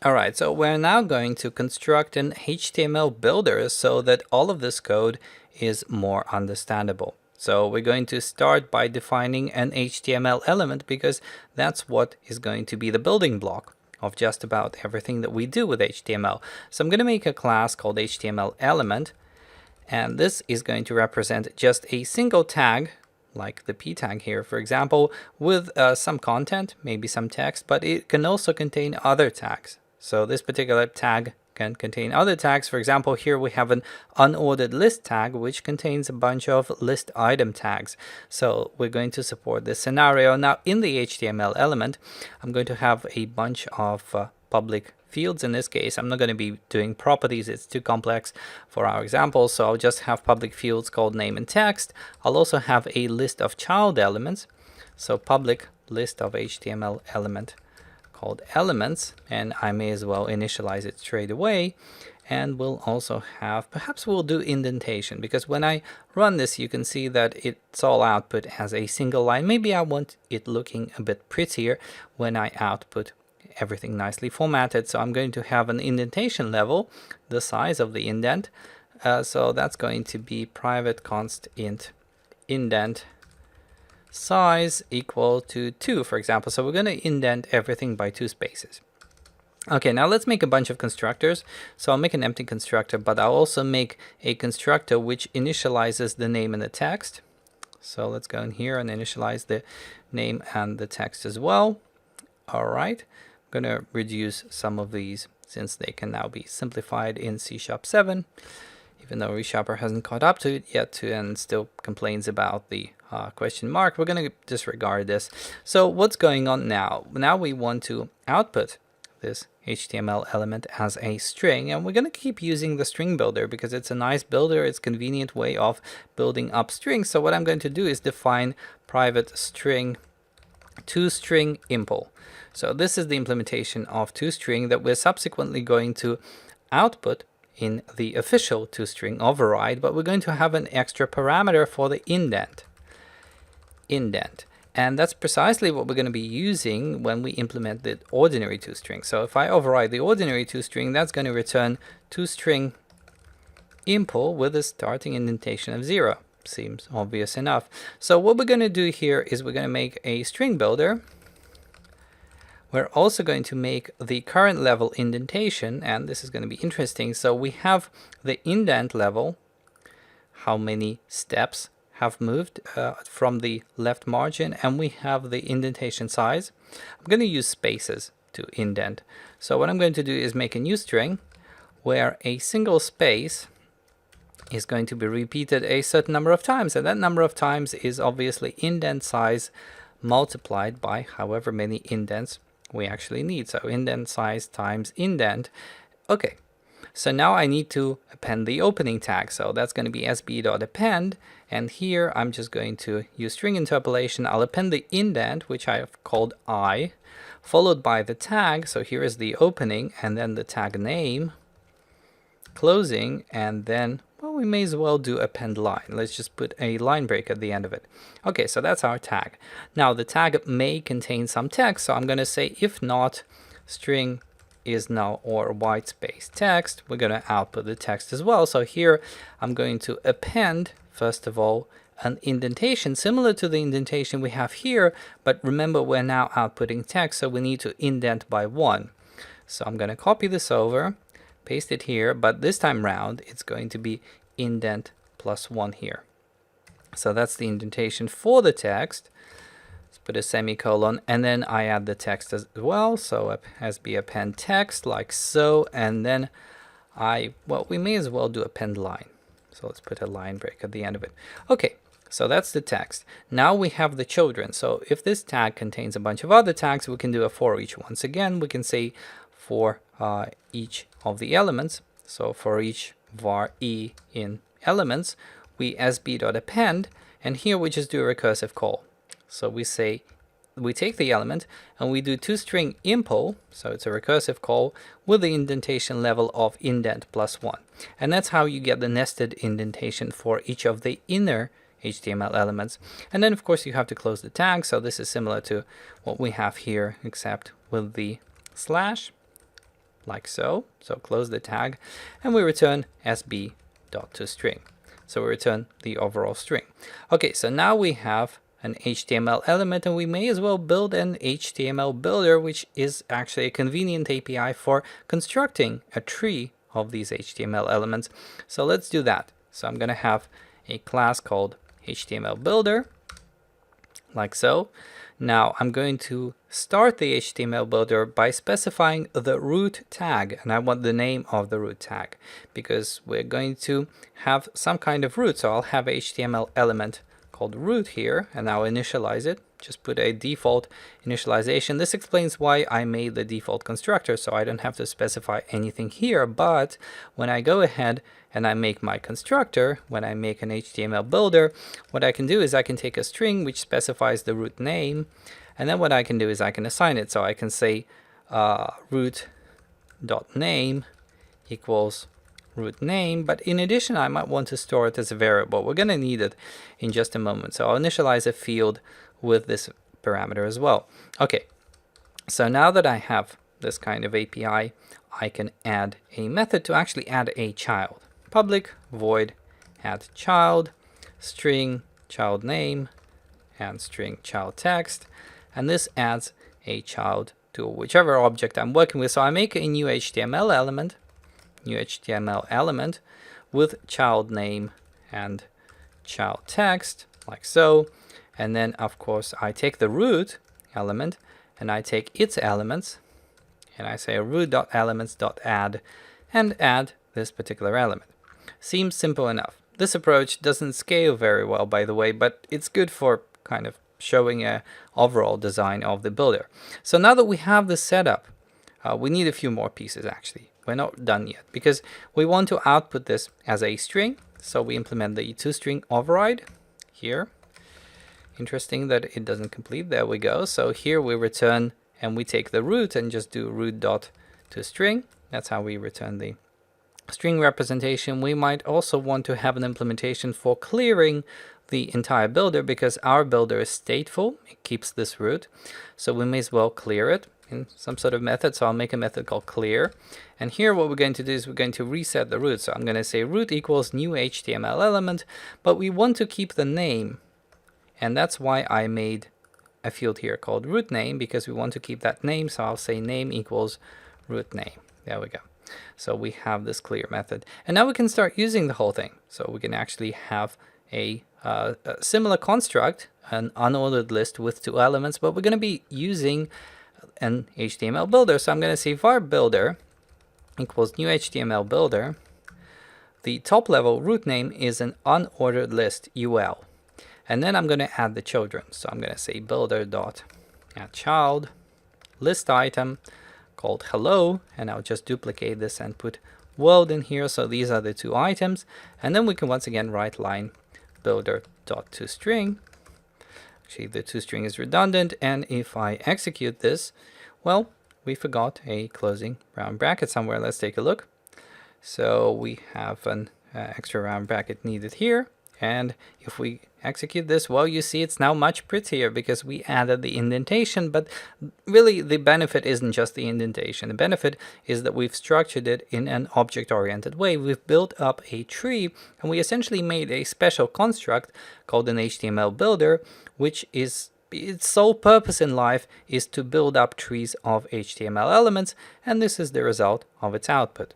Alright, so we're now going to construct an HTML builder so that all of this code is more understandable. So we're going to start by defining an HTML element because that's what is going to be the building block of just about everything that we do with HTML. So I'm going to make a class called HTML element, and this is going to represent just a single tag, like the p tag here, for example, with some content, maybe some text, but it can also contain other tags. So this particular tag can contain other tags. For example, here we have an unordered list tag, which contains a bunch of list item tags. So we're going to support this scenario. Now, in the HTML element, I'm going to have a bunch of public fields. In this case, I'm not going to be doing properties. It's too complex for our example. So I'll just have public fields called name and text. I'll also have a list of child elements. So public list of HTML element called elements, and I may as well initialize it straight away. And we'll also have, perhaps we'll do indentation, because when I run this, you can see that it's all output as a single line. Maybe I want it looking a bit prettier when I output everything nicely formatted. So I'm going to have an indentation level, the size of the indent. So that's going to be private const int indent size equal to 2, for example. So we're going to indent everything by 2 spaces. Okay, now let's make a bunch of constructors. So I'll make an empty constructor, but I'll also make a constructor which initializes the name and the text. So let's go in here and initialize the name and the text as well. All right, I'm going to reduce some of these since they can now be simplified in C#7. Even though ReSharper hasn't caught up to it yet and still complains about the question mark, we're going to disregard this. So what's going on now? Now we want to output this HTML element as a string, and we're going to keep using the string builder because it's a nice builder. It's a convenient way of building up strings. So what I'm going to do is define private string toString impl. So this is the implementation of toString that we're subsequently going to output in the official toString override, but we're going to have an extra parameter for the indent. And that's precisely what we're going to be using when we implement the ordinary toString. So if I override the ordinary toString, that's going to return toString impl with a starting indentation of 0. Seems obvious enough. So what we're going to do here is we're going to make a string builder. We're also going to make the current level indentation, and this is going to be interesting. So we have the indent level, how many steps have moved from the left margin, and we have the indentation size. I'm going to use spaces to indent. So what I'm going to do is make a new string where a single space is going to be repeated a certain number of times, and that number of times is obviously indent size multiplied by however many indents we actually need. So indent size times indent. Okay, so now I need to append the opening tag. So that's going to be sb.append, and here I'm just going to use string interpolation. I'll append the indent, which I have called I, followed by the tag. So here is the opening, and then the tag name, closing, and then, well, we may as well do append line. Let's just put a line break at the end of it. Okay, so that's our tag. Now the tag may contain some text, so I'm going to say if not string is null or white space text. We're going to output the text as well. So here I'm going to append, first of all, an indentation similar to the indentation we have here, but remember we're now outputting text, so we need to indent by 1. So I'm going to copy this over, paste it here, but this time round it's going to be indent plus 1 here. So that's the indentation for the text. Let's put a semicolon, and then I add the text as well. So sb append text like so, and then well, we may as well do append line. So let's put a line break at the end of it. Okay, so that's the text. Now we have the children. So if this tag contains a bunch of other tags, we can do a for each. Once again, we can say for each of the elements. So for each var e in elements, we sb.append, and here we just do a recursive call. So we say, we take the element and we do toString impl, so it's a recursive call with the indentation level of indent plus 1. And that's how you get the nested indentation for each of the inner HTML elements. And then of course you have to close the tag. So this is similar to what we have here, except with the slash. like so. So close the tag, and we return sb.toString. So we return the overall string. Okay, so now we have an HTML element, and we may as well build an HTML builder, which is actually a convenient API for constructing a tree of these HTML elements. So let's do that. So I'm going to have a class called HTML builder, like so. Now I'm going to start the HTML builder by specifying the root tag, and I want the name of the root tag because we're going to have some kind of root. So I'll have HTML element called root here, and I'll initialize it. Just put a default initialization. This explains why I made the default constructor, so I don't have to specify anything here. But when I go ahead and I make my constructor, when I make an HTML builder, what I can do is I can take a string which specifies the root name, and then what I can do is I can assign it. So I can say root.name equals root name, but in addition I might want to store it as a variable. We're going to need it in just a moment. So I'll initialize a field with this parameter as well. Okay, so now that I have this kind of API, I can add a method to actually add a child. Public void add child, string child name, and string child text, and this adds a child to whichever object I'm working with. So I make a new HTML element with child name and child text, like so. And then of course I take the root element and I take its elements, and I say root.elements.add and add this particular element. Seems simple enough. This approach doesn't scale very well, by the way, but it's good for kind of showing a overall design of the builder. So now that we have this set up, we need a few more pieces actually. We're not done yet because we want to output this as a string. So we implement the toString override here. Interesting that it doesn't complete. There we go. So here we return, and we take the root and just do root.toString. That's how we return the string representation. We might also want to have an implementation for clearing the entire builder because our builder is stateful. It keeps this root. So we may as well clear it in some sort of method. So I'll make a method called clear. And here what we're going to do is we're going to reset the root. So I'm going to say root equals new HTML element, but we want to keep the name. And that's why I made a field here called root name, because we want to keep that name. So I'll say name equals root name. There we go. So we have this clear method. And now we can start using the whole thing. So we can actually have a similar construct, an unordered list with two elements, but we're going to be using an HTML builder. So I'm going to say var builder equals new HTML builder. The top level root name is an unordered list UL. And then I'm going to add the children. So I'm going to say builder.addChild list item called hello, and I'll just duplicate this and put world in here. So these are the two items. And then we can once again write line builder.toString. Actually, the toString is redundant, and if I execute this, well, we forgot a closing round bracket somewhere. Let's take a look. So we have an extra round bracket needed here. And if we execute this, well, you see it's now much prettier because we added the indentation, but really the benefit isn't just the indentation. The benefit is that we've structured it in an object-oriented way. We've built up a tree, and we essentially made a special construct called an HTML builder, which is its sole purpose in life is to build up trees of HTML elements, and this is the result of its output.